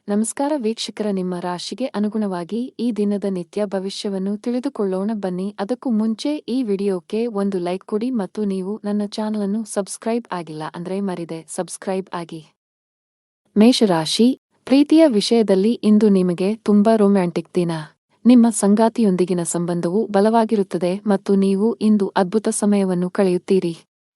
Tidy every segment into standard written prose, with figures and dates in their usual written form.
ನಮಸ್ಕಾರ ವೀಕ್ಷಕರ, ನಿಮ್ಮ ರಾಶಿಗೆ ಅನುಗುಣವಾಗಿ ಈ ದಿನದ ನಿತ್ಯ ಭವಿಷ್ಯವನ್ನು ತಿಳಿದುಕೊಳ್ಳೋಣ ಬನ್ನಿ. ಅದಕ್ಕೂ ಮುಂಚೆ ಈ ವಿಡಿಯೋಕ್ಕೆ ಒಂದು ಲೈಕ್ ಕೊಡಿ ಮತ್ತು ನೀವು ನನ್ನ ಚಾನಲ್ ಅನ್ನು ಸಬ್ಸ್ಕ್ರೈಬ್ ಆಗಿಲ್ಲ ಅಂದ್ರೆ ಮರಿದೆ ಸಬ್ಸ್ಕ್ರೈಬ್ ಆಗಿ. ಮೇಷರಾಶಿ, ಪ್ರೀತಿಯ ವಿಷಯದಲ್ಲಿ ಇಂದು ನಿಮಗೆ ತುಂಬಾ ರೊಮ್ಯಾಂಟಿಕ್ ದಿನ. ನಿಮ್ಮ ಸಂಗಾತಿಯೊಂದಿಗಿನ ಸಂಬಂಧವು ಬಲವಾಗಿರುತ್ತದೆ ಮತ್ತು ನೀವು ಇಂದು ಅದ್ಭುತ ಸಮಯವನ್ನು ಕಳೆಯುತ್ತೀರಿ.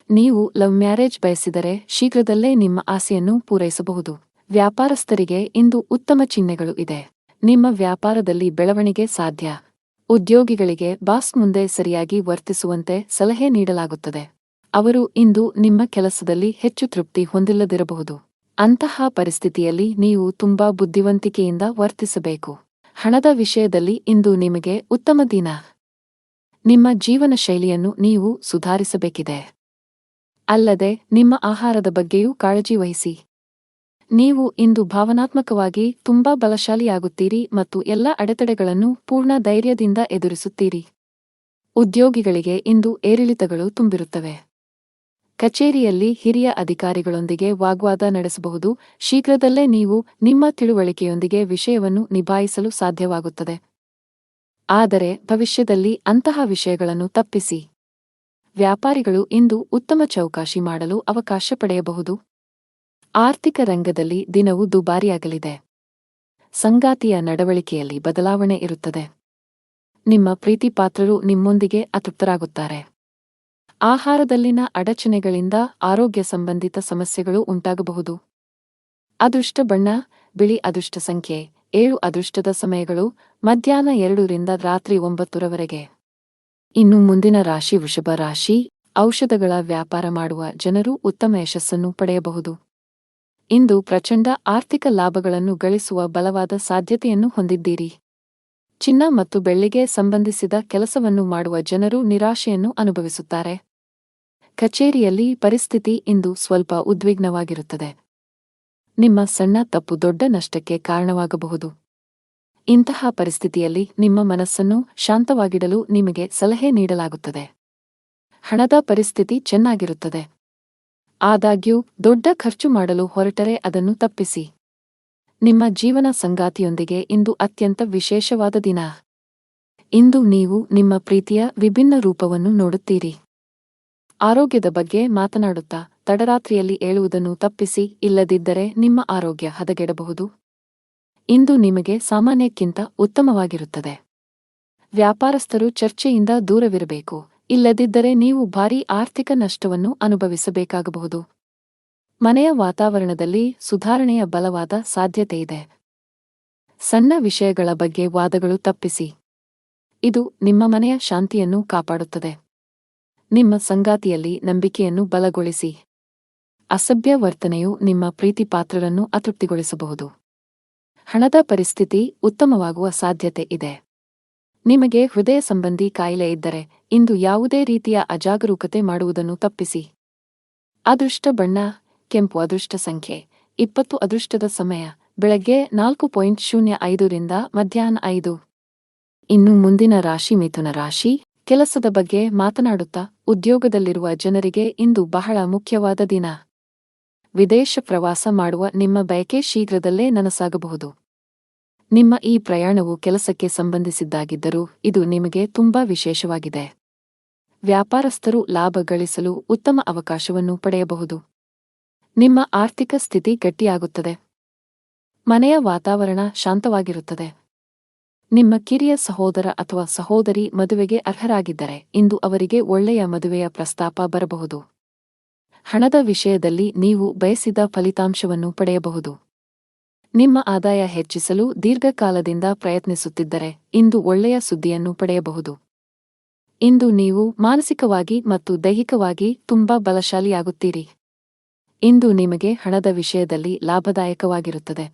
ನೀವು ಲವ್ ಮ್ಯಾರೇಜ್ ಬಯಸಿದರೆ ಶೀಘ್ರದಲ್ಲೇ ನಿಮ್ಮ ಆಸೆಯನ್ನು ಪೂರೈಸಬಹುದು. ವ್ಯಾಪಾರಸ್ಥರಿಗೆ ಇಂದು ಉತ್ತಮ ಚಿಹ್ನೆಗಳು ಇದೆ. ನಿಮ್ಮ ವ್ಯಾಪಾರದಲ್ಲಿ ಬೆಳವಣಿಗೆ ಸಾಧ್ಯ. ಉದ್ಯೋಗಿಗಳಿಗೆ ಬಾಸ್ ಮುಂದೆ ಸರಿಯಾಗಿ ವರ್ತಿಸುವಂತೆ ಸಲಹೆ ನೀಡಲಾಗುತ್ತದೆ. ಅವರು ಇಂದು ನಿಮ್ಮ ಕೆಲಸದಲ್ಲಿ ಹೆಚ್ಚು ತೃಪ್ತಿ ಹೊಂದಿಲ್ಲದಿರಬಹುದು. ಅಂತಹ ಪರಿಸ್ಥಿತಿಯಲ್ಲಿ ನೀವು ತುಂಬಾ ಬುದ್ಧಿವಂತಿಕೆಯಿಂದ ವರ್ತಿಸಬೇಕು. ಹಣದ ವಿಷಯದಲ್ಲಿ ಇಂದು ನಿಮಗೆ ಉತ್ತಮ ದಿನ. ನಿಮ್ಮ ಜೀವನ ಶೈಲಿಯನ್ನು ನೀವು ಸುಧಾರಿಸಬೇಕಿದೆ. ಅಲ್ಲದೆ ನಿಮ್ಮ ಆಹಾರದ ಬಗ್ಗೆಯೂ ಕಾಳಜಿ ವಹಿಸಿ. ನೀವು ಇಂದು ಭಾವನಾತ್ಮಕವಾಗಿ ತುಂಬಾ ಬಲಶಾಲಿಯಾಗುತ್ತೀರಿ ಮತ್ತು ಎಲ್ಲ ಅಡೆತಡೆಗಳನ್ನು ಪೂರ್ಣ ಧೈರ್ಯದಿಂದ ಎದುರಿಸುತ್ತೀರಿ. ಉದ್ಯೋಗಿಗಳಿಗೆ ಇಂದು ಏರಿಳಿತಗಳು ತುಂಬಿರುತ್ತವೆ. ಕಚೇರಿಯಲ್ಲಿ ಹಿರಿಯ ಅಧಿಕಾರಿಗಳೊಂದಿಗೆ ವಾಗ್ವಾದ ನಡೆಸಬಹುದು. ಶೀಘ್ರದಲ್ಲೇ ನೀವು ನಿಮ್ಮ ತಿಳುವಳಿಕೆಯೊಂದಿಗೆ ವಿಷಯವನ್ನು ನಿಭಾಯಿಸಲು ಸಾಧ್ಯವಾಗುತ್ತದೆ. ಆದರೆ ಭವಿಷ್ಯದಲ್ಲಿ ಅಂತಹ ವಿಷಯಗಳನ್ನು ತಪ್ಪಿಸಿ. ವ್ಯಾಪಾರಿಗಳು ಇಂದು ಉತ್ತಮ ಚೌಕಾಶಿ ಮಾಡಲು ಅವಕಾಶ ಪಡೆಯಬಹುದು. ಆರ್ಥಿಕ ರಂಗದಲ್ಲಿ ದಿನವು ದುಬಾರಿಯಾಗಲಿದೆ. ಸಂಗಾತಿಯ ನಡವಳಿಕೆಯಲ್ಲಿ ಬದಲಾವಣೆ ಇರುತ್ತದೆ. ನಿಮ್ಮ ಪ್ರೀತಿಪಾತ್ರರು ನಿಮ್ಮೊಂದಿಗೆ ಅತೃಪ್ತರಾಗುತ್ತಾರೆ. ಆಹಾರದಲ್ಲಿನ ಅಡಚಣೆಗಳಿಂದ ಆರೋಗ್ಯ ಸಂಬಂಧಿತ ಸಮಸ್ಯೆಗಳು ಉಂಟಾಗಬಹುದು. ಅದೃಷ್ಟ ಬಣ್ಣ ಬಿಳಿ. ಅದೃಷ್ಟ ಸಂಖ್ಯೆ 7. ಅದೃಷ್ಟದ ಸಮಯಗಳು ಮಧ್ಯಾಹ್ನ 2 ರಿಂದ ರಾತ್ರಿ 9 ಇನ್ನು ಮುಂದಿನ ರಾಶಿ ವೃಷಭ ರಾಶಿ. ಔಷಧಗಳ ವ್ಯಾಪಾರ ಮಾಡುವ ಜನರು ಉತ್ತಮ ಯಶಸ್ಸನ್ನು ಪಡೆಯಬಹುದು. ಇಂದು ಪ್ರಚಂಡ ಆರ್ಥಿಕ ಲಾಭಗಳನ್ನು ಗಳಿಸುವ ಬಲವಾದ ಸಾಧ್ಯತೆಯನ್ನು ಹೊಂದಿದ್ದೀರಿ. ಚಿನ್ನ ಮತ್ತು ಬೆಳ್ಳಿಗೆ ಸಂಬಂಧಿಸಿದ ಕೆಲಸವನ್ನು ಮಾಡುವ ಜನರು ನಿರಾಶೆಯನ್ನು ಅನುಭವಿಸುತ್ತಾರೆ. ಕಚೇರಿಯಲ್ಲಿ ಪರಿಸ್ಥಿತಿ ಇಂದು ಸ್ವಲ್ಪ ಉದ್ವಿಗ್ನವಾಗಿರುತ್ತದೆ. ನಿಮ್ಮ ಸಣ್ಣ ತಪ್ಪು ದೊಡ್ಡ ನಷ್ಟಕ್ಕೆ ಕಾರಣವಾಗಬಹುದು. ಇಂತಹ ಪರಿಸ್ಥಿತಿಯಲ್ಲಿ ನಿಮ್ಮ ಮನಸ್ಸನ್ನು ಶಾಂತವಾಗಿಡಲು ನಿಮಗೆ ಸಲಹೆ ನೀಡಲಾಗುತ್ತದೆ. ಹಣದ ಪರಿಸ್ಥಿತಿ ಚೆನ್ನಾಗಿರುತ್ತದೆ. ಆದಾಗ್ಯೂ ದೊಡ್ಡ ಖರ್ಚು ಮಾಡಲು ಹೊರಟರೆ ಅದನ್ನು ತಪ್ಪಿಸಿ. ನಿಮ್ಮ ಜೀವನ ಸಂಗಾತಿಯೊಂದಿಗೆ ಇಂದು ಅತ್ಯಂತ ವಿಶೇಷವಾದ ದಿನ. ಇಂದು ನೀವು ನಿಮ್ಮ ಪ್ರೀತಿಯ ವಿಭಿನ್ನ ರೂಪವನ್ನು ನೋಡುತ್ತೀರಿ. ಆರೋಗ್ಯದ ಬಗ್ಗೆ ಮಾತನಾಡುತ್ತಾ ತಡರಾತ್ರಿಯಲ್ಲಿ ಏಳುವುದನ್ನು ತಪ್ಪಿಸಿ, ಇಲ್ಲದಿದ್ದರೆ ನಿಮ್ಮ ಆರೋಗ್ಯ ಹದಗೆಡಬಹುದು. ಇಂದು ನಿಮಗೆ ಸಾಮಾನ್ಯಕ್ಕಿಂತ ಉತ್ತಮವಾಗಿರುತ್ತದೆ. ವ್ಯಾಪಾರಸ್ಥರು ಚರ್ಚೆಯಿಂದ ದೂರವಿರಬೇಕು, ಇಲ್ಲದಿದ್ದರೆ ನೀವು ಭಾರೀ ಆರ್ಥಿಕ ನಷ್ಟವನ್ನು ಅನುಭವಿಸಬೇಕಾಗಬಹುದು. ಮನೆಯ ವಾತಾವರಣದಲ್ಲಿ ಸುಧಾರಣೆಯ ಬಲವಾದ ಸಾಧ್ಯತೆಯಿದೆ. ಸಣ್ಣ ವಿಷಯಗಳ ಬಗ್ಗೆ ವಾದಗಳು ತಪ್ಪಿಸಿ. ಇದು ನಿಮ್ಮ ಮನೆಯ ಶಾಂತಿಯನ್ನು ಕಾಪಾಡುತ್ತದೆ. ನಿಮ್ಮ ಸಂಗಾತಿಯಲ್ಲಿ ನಂಬಿಕೆಯನ್ನು ಬಲಗೊಳಿಸಿ. ಅಸಭ್ಯ ವರ್ತನೆಯು ನಿಮ್ಮ ಪ್ರೀತಿಪಾತ್ರರನ್ನು ಅತೃಪ್ತಿಗೊಳಿಸಬಹುದು. ಹಣದ ಪರಿಸ್ಥಿತಿ ಉತ್ತಮವಾಗುವ ಸಾಧ್ಯತೆ ಇದೆ. ನಿಮಗೆ ಹೃದಯ ಸಂಬಂಧಿ ಕಾಯಿಲೆ ಇದ್ದರೆ ಇಂದು ಯಾವುದೇ ರೀತಿಯ ಅಜಾಗರೂಕತೆ ಮಾಡುವುದನ್ನು ತಪ್ಪಿಸಿ. ಅದೃಷ್ಟ ಬಣ್ಣ ಕೆಂಪು. ಅದೃಷ್ಟ ಸಂಖ್ಯೆ 20. ಅದೃಷ್ಟದ ಸಮಯ ಬೆಳಗ್ಗೆ 4:05 ರಿಂದ ಮಧ್ಯಾಹ್ನ 5. ಇನ್ನು ಮುಂದಿನ ರಾಶಿ ಮಿಥುನ ರಾಶಿ. ಕೆಲಸದ ಬಗ್ಗೆ ಮಾತನಾಡುತ್ತಾ ಉದ್ಯೋಗದಲ್ಲಿರುವ ಜನರಿಗೆ ಇಂದು ಬಹಳ ಮುಖ್ಯವಾದ ದಿನ. ವಿದೇಶ ಪ್ರವಾಸ ಮಾಡುವ ನಿಮ್ಮ ಬಯಕೆ ಶೀಘ್ರದಲ್ಲೇ ನನಸಾಗಬಹುದು. ನಿಮ್ಮ ಈ ಪ್ರಯಾಣವು ಕೆಲಸಕ್ಕೆ ಸಂಬಂಧಿಸಿದ್ದಾಗಿದ್ದರೂ ಇದು ನಿಮಗೆ ತುಂಬಾ ವಿಶೇಷವಾಗಿದೆ. ವ್ಯಾಪಾರಸ್ಥರು ಲಾಭ ಗಳಿಸಲು ಉತ್ತಮ ಅವಕಾಶವನ್ನು ಪಡೆಯಬಹುದು. ನಿಮ್ಮ ಆರ್ಥಿಕ ಸ್ಥಿತಿ ಗಟ್ಟಿಯಾಗುತ್ತದೆ. ಮನೆಯ ವಾತಾವರಣ ಶಾಂತವಾಗಿರುತ್ತದೆ. ನಿಮ್ಮ ಕಿರಿಯ ಸಹೋದರ ಅಥವಾ ಸಹೋದರಿ ಮದುವೆಗೆ ಅರ್ಹರಾಗಿದ್ದರೆ ಇಂದು ಅವರಿಗೆ ಒಳ್ಳೆಯ ಮದುವೆಯ ಪ್ರಸ್ತಾಪ ಬರಬಹುದು. ಹಣದ ವಿಷಯದಲ್ಲಿ ನೀವು ಬಯಸಿದ ಫಲಿತಾಂಶವನ್ನು ಪಡೆಯಬಹುದು. ನಿಮ್ಮ ಆದಾಯ ಹೆಚ್ಚಿಸಲು ದೀರ್ಘಕಾಲದಿಂದ ಪ್ರಯತ್ನಿಸುತ್ತಿದ್ದರೆ ಇಂದು ಒಳ್ಳೆಯ ಸುದ್ದಿಯನ್ನು ಪಡೆಯಬಹುದು. ಇಂದು ನೀವು ಮಾನಸಿಕವಾಗಿ ಮತ್ತು ದೈಹಿಕವಾಗಿ ತುಂಬಾ ಬಲಶಾಲಿಯಾಗುತ್ತೀರಿ. ಇಂದು ನಿಮಗೆ ಹಣದ ವಿಷಯದಲ್ಲಿ ಲಾಭದಾಯಕವಾಗಿರುತ್ತದೆ.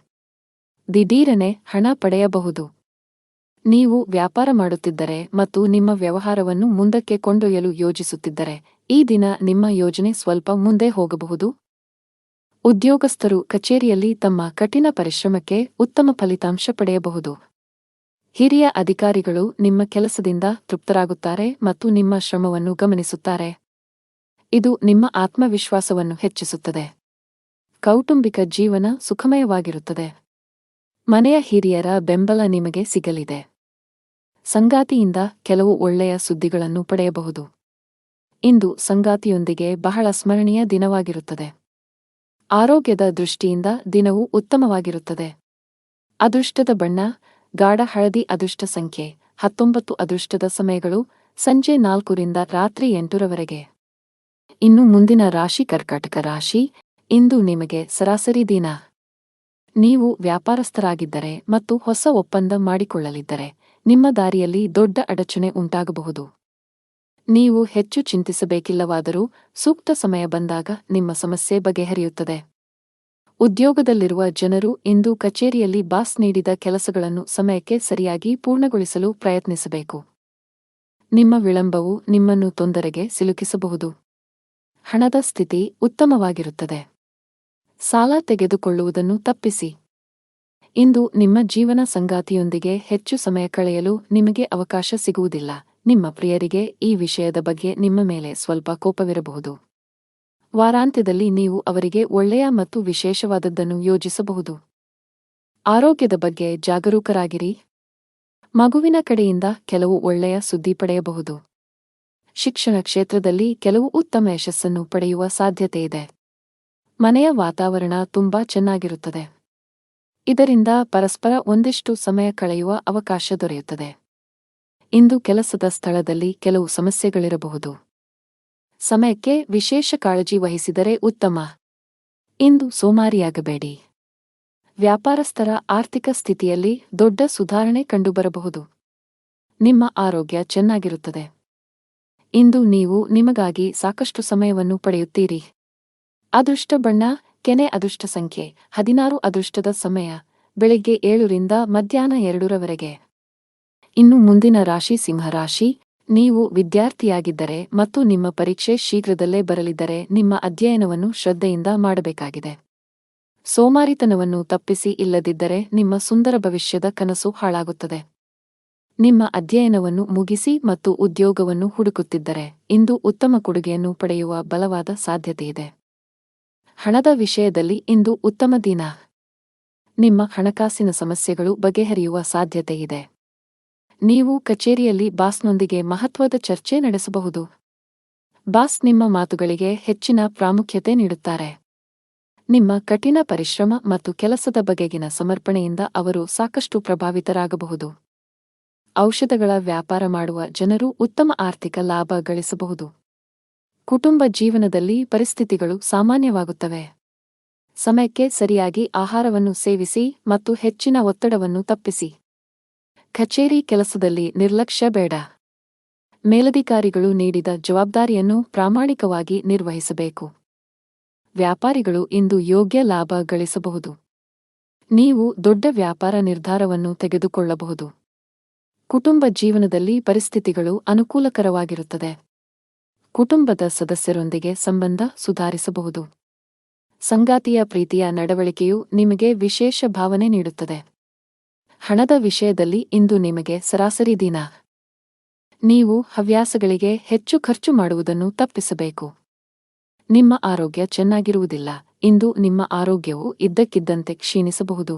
ದಿಢೀರನೆ ಹಣ ಪಡೆಯಬಹುದು. ನೀವು ವ್ಯಾಪಾರ ಮಾಡುತ್ತಿದ್ದರೆ ಮತ್ತು ನಿಮ್ಮ ವ್ಯವಹಾರವನ್ನು ಮುಂದಕ್ಕೆ ಕೊಂಡೊಯ್ಯಲು ಯೋಜಿಸುತ್ತಿದ್ದರೆ ಈ ದಿನ ನಿಮ್ಮ ಯೋಜನೆ ಸ್ವಲ್ಪ ಮುಂದೆ ಹೋಗಬಹುದು. ಉದ್ಯೋಗಸ್ಥರು ಕಚೇರಿಯಲ್ಲಿ ತಮ್ಮ ಕಠಿಣ ಪರಿಶ್ರಮಕ್ಕೆ ಉತ್ತಮ ಫಲಿತಾಂಶ ಪಡೆಯಬಹುದು. ಹಿರಿಯ ಅಧಿಕಾರಿಗಳು ನಿಮ್ಮ ಕೆಲಸದಿಂದ ತೃಪ್ತರಾಗುತ್ತಾರೆ ಮತ್ತು ನಿಮ್ಮ ಶ್ರಮವನ್ನು ಗಮನಿಸುತ್ತಾರೆ. ಇದು ನಿಮ್ಮ ಆತ್ಮವಿಶ್ವಾಸವನ್ನು ಹೆಚ್ಚಿಸುತ್ತದೆ. ಕೌಟುಂಬಿಕ ಜೀವನ ಸುಖಮಯವಾಗಿರುತ್ತದೆ. ಮನೆಯ ಹಿರಿಯರ ಬೆಂಬಲ ನಿಮಗೆ ಸಿಗಲಿದೆ. ಸಂಗಾತಿಯಿಂದ ಕೆಲವು ಒಳ್ಳೆಯ ಸುದ್ದಿಗಳನ್ನು ಪಡೆಯಬಹುದು. ಇಂದು ಸಂಗಾತಿಯೊಂದಿಗೆ ಬಹಳ ಸ್ಮರಣೀಯ ದಿನವಾಗಿರುತ್ತದೆ. ಆರೋಗ್ಯದ ದೃಷ್ಟಿಯಿಂದ ದಿನವು ಉತ್ತಮವಾಗಿರುತ್ತದೆ. ಅದೃಷ್ಟದ ಬಣ್ಣ ಗಾಢ ಹಳದಿ. ಅದೃಷ್ಟ ಸಂಖ್ಯೆ 19. ಅದೃಷ್ಟದ ಸಮಯಗಳು ಸಂಜೆ 4 ರಿಂದ ರಾತ್ರಿ 8 ರವರೆಗೆ. ಇನ್ನು ಮುಂದಿನ ರಾಶಿ ಕರ್ಕಾಟಕ ರಾಶಿ. ಇಂದು ನಿಮಗೆ ಸರಾಸರಿ ದಿನ. ನೀವು ವ್ಯಾಪಾರಸ್ಥರಾಗಿದ್ದರೆ ಮತ್ತು ಹೊಸ ಒಪ್ಪಂದ ಮಾಡಿಕೊಳ್ಳಲಿದ್ದರೆ ನಿಮ್ಮ ದಾರಿಯಲ್ಲಿ ದೊಡ್ಡ ಅಡಚಣೆ ಉಂಟಾಗಬಹುದು. ನೀವು ಹೆಚ್ಚು ಚಿಂತಿಸಬೇಕಿಲ್ಲವಾದರೂ ಸೂಕ್ತ ಸಮಯ ಬಂದಾಗ ನಿಮ್ಮ ಸಮಸ್ಯೆ ಬಗೆಹರಿಯುತ್ತದೆ. ಉದ್ಯೋಗದಲ್ಲಿರುವ ಜನರು ಇಂದು ಕಚೇರಿಯಲ್ಲಿ ಬಾಸ್ ನೀಡಿದ ಕೆಲಸಗಳನ್ನು ಸಮಯಕ್ಕೆ ಸರಿಯಾಗಿ ಪೂರ್ಣಗೊಳಿಸಲು ಪ್ರಯತ್ನಿಸಬೇಕು. ನಿಮ್ಮ ವಿಳಂಬವು ನಿಮ್ಮನ್ನು ತೊಂದರೆಗೆ ಸಿಲುಕಿಸಬಹುದು. ಹಣದ ಸ್ಥಿತಿ ಉತ್ತಮವಾಗಿರುತ್ತದೆ. ಸಾಲ ತೆಗೆದುಕೊಳ್ಳುವುದನ್ನು ತಪ್ಪಿಸಿ. ಇಂದು ನಿಮ್ಮ ಜೀವನ ಸಂಗಾತಿಯೊಂದಿಗೆ ಹೆಚ್ಚು ಸಮಯ ಕಳೆಯಲು ನಿಮಗೆ ಅವಕಾಶ ಸಿಗುವುದಿಲ್ಲ. ನಿಮ್ಮ ಪ್ರಿಯರಿಗೆ ಈ ವಿಷಯದ ಬಗ್ಗೆ ನಿಮ್ಮ ಮೇಲೆ ಸ್ವಲ್ಪ ಕೋಪವಿರಬಹುದು. ವಾರಾಂತ್ಯದಲ್ಲಿ ನೀವು ಅವರಿಗೆ ಒಳ್ಳೆಯ ಮತ್ತು ವಿಶೇಷವಾದದ್ದನ್ನು ಯೋಜಿಸಬಹುದು. ಆರೋಗ್ಯದ ಬಗ್ಗೆ ಜಾಗರೂಕರಾಗಿರಿ. ಮಗುವಿನ ಕಡೆಯಿಂದ ಕೆಲವು ಒಳ್ಳೆಯ ಸುದ್ದಿ ಪಡೆಯಬಹುದು. ಶಿಕ್ಷಣ ಕ್ಷೇತ್ರದಲ್ಲಿ ಕೆಲವು ಉತ್ತಮ ಯಶಸ್ಸನ್ನು ಪಡೆಯುವ ಸಾಧ್ಯತೆಯಿದೆ. ಮನೆಯ ವಾತಾವರಣ ತುಂಬಾ ಚೆನ್ನಾಗಿರುತ್ತದೆ. ಇದರಿಂದ ಪರಸ್ಪರ ಒಂದಿಷ್ಟು ಸಮಯ ಕಳೆಯುವ ಅವಕಾಶ ದೊರೆಯುತ್ತದೆ. ಇಂದು ಕೆಲಸದ ಸ್ಥಳದಲ್ಲಿ ಕೆಲವು ಸಮಸ್ಯೆಗಳಿರಬಹುದು. ಸಮಯಕ್ಕೆ ವಿಶೇಷ ಕಾಳಜಿ ವಹಿಸಿದರೆ ಉತ್ತಮ. ಇಂದು ಸೋಮಾರಿಯಾಗಬೇಡಿ. ವ್ಯಾಪಾರಸ್ಥರ ಆರ್ಥಿಕ ಸ್ಥಿತಿಯಲ್ಲಿ ದೊಡ್ಡ ಸುಧಾರಣೆ ಕಂಡುಬರಬಹುದು. ನಿಮ್ಮ ಆರೋಗ್ಯ ಚೆನ್ನಾಗಿರುತ್ತದೆ. ಇಂದು ನೀವು ನಿಮಗಾಗಿ ಸಾಕಷ್ಟು ಸಮಯವನ್ನು ಪಡೆಯುತ್ತೀರಿ. ಅದೃಷ್ಟ ಬಣ್ಣ ಕೆನೆ. ಅದೃಷ್ಟ ಸಂಖ್ಯೆ 16. ಅದೃಷ್ಟದ ಸಮಯ ಬೆಳಿಗ್ಗೆ 7 ರಿಂದ ಮಧ್ಯಾಹ್ನ 2 ರವರೆಗೆ. ಇನ್ನು ಮುಂದಿನ ರಾಶಿ ಸಿಂಹರಾಶಿ. ನೀವು ವಿದ್ಯಾರ್ಥಿಯಾಗಿದ್ದರೆ ಮತ್ತು ನಿಮ್ಮ ಪರೀಕ್ಷೆ ಶೀಘ್ರದಲ್ಲೇ ಬರಲಿದ್ದರೆ ನಿಮ್ಮ ಅಧ್ಯಯನವನ್ನು ಶ್ರದ್ಧೆಯಿಂದ ಮಾಡಬೇಕಾಗಿದೆ. ಸೋಮಾರಿತನವನ್ನು ತಪ್ಪಿಸಿ, ಇಲ್ಲದಿದ್ದರೆ ನಿಮ್ಮ ಸುಂದರ ಭವಿಷ್ಯದ ಕನಸು ಹಾಳಾಗುತ್ತದೆ. ನಿಮ್ಮ ಅಧ್ಯಯನವನ್ನು ಮುಗಿಸಿ ಮತ್ತು ಉದ್ಯೋಗವನ್ನು ಹುಡುಕುತ್ತಿದ್ದರೆ ಇಂದು ಉತ್ತಮ ಕೊಡುಗೆಯನ್ನು ಪಡೆಯುವ ಬಲವಾದ ಸಾಧ್ಯತೆಯಿದೆ. ಹಣದ ವಿಷಯದಲ್ಲಿ ಇಂದು ಉತ್ತಮ ದಿನ. ನಿಮ್ಮ ಹಣಕಾಸಿನ ಸಮಸ್ಯೆಗಳು ಬಗೆಹರಿಯುವ ಸಾಧ್ಯತೆಯಿದೆ. ನೀವು ಕಚೇರಿಯಲ್ಲಿ ಬಾಸ್ನೊಂದಿಗೆ ಮಹತ್ವದ ಚರ್ಚೆ ನಡೆಸಬಹುದು. ಬಾಸ್ ನಿಮ್ಮ ಮಾತುಗಳಿಗೆ ಹೆಚ್ಚಿನ ಪ್ರಾಮುಖ್ಯತೆ ನೀಡುತ್ತಾರೆ. ನಿಮ್ಮ ಕಠಿಣ ಪರಿಶ್ರಮ ಮತ್ತು ಕೆಲಸದ ಬಗೆಗಿನ ಸಮರ್ಪಣೆಯಿಂದ ಅವರು ಸಾಕಷ್ಟು ಪ್ರಭಾವಿತರಾಗಬಹುದು. ಔಷಧಗಳ ವ್ಯಾಪಾರ ಮಾಡುವ ಜನರು ಉತ್ತಮ ಆರ್ಥಿಕ ಲಾಭ ಗಳಿಸಬಹುದು. ಕುಟುಂಬ ಜೀವನದಲ್ಲಿ ಪರಿಸ್ಥಿತಿಗಳು ಸಾಮಾನ್ಯವಾಗುತ್ತವೆ. ಸಮಯಕ್ಕೆ ಸರಿಯಾಗಿ ಆಹಾರವನ್ನು ಸೇವಿಸಿ ಮತ್ತು ಹೆಚ್ಚಿನ ಒತ್ತಡವನ್ನು ತಪ್ಪಿಸಿ. ಕಚೇರಿ ಕೆಲಸದಲ್ಲಿ ನಿರ್ಲಕ್ಷ್ಯ ಬೇಡ. ಮೇಲಧಿಕಾರಿಗಳು ನೀಡಿದ ಜವಾಬ್ದಾರಿಯನ್ನು ಪ್ರಾಮಾಣಿಕವಾಗಿ ನಿರ್ವಹಿಸಬೇಕು. ವ್ಯಾಪಾರಿಗಳು ಇಂದು ಯೋಗ್ಯ ಲಾಭ ಗಳಿಸಬಹುದು. ನೀವು ದೊಡ್ಡ ವ್ಯಾಪಾರ ನಿರ್ಧಾರವನ್ನು ತೆಗೆದುಕೊಳ್ಳಬಹುದು. ಕುಟುಂಬ ಜೀವನದಲ್ಲಿ ಪರಿಸ್ಥಿತಿಗಳು ಅನುಕೂಲಕರವಾಗಿರುತ್ತದೆ. ಕುಟುಂಬದ ಸದಸ್ಯರೊಂದಿಗೆ ಸಂಬಂಧ ಸುಧಾರಿಸಬಹುದು. ಸಂಗಾತಿಯ ಪ್ರೀತಿಯ ನಡವಳಿಕೆಯು ನಿಮಗೆ ವಿಶೇಷ ಭಾವನೆ ನೀಡುತ್ತದೆ. ಹಣದ ವಿಷಯದಲ್ಲಿ ಇಂದು ನಿಮಗೆ ಸರಾಸರಿ ದಿನ. ನೀವು ಹವ್ಯಾಸಗಳಿಗೆ ಹೆಚ್ಚು ಖರ್ಚು ಮಾಡುವುದನ್ನು ತಪ್ಪಿಸಬೇಕು. ನಿಮ್ಮ ಆರೋಗ್ಯ ಚೆನ್ನಾಗಿರುವುದಿಲ್ಲ. ಇಂದು ನಿಮ್ಮ ಆರೋಗ್ಯವು ಇದ್ದಕ್ಕಿದ್ದಂತೆ ಕ್ಷೀಣಿಸಬಹುದು.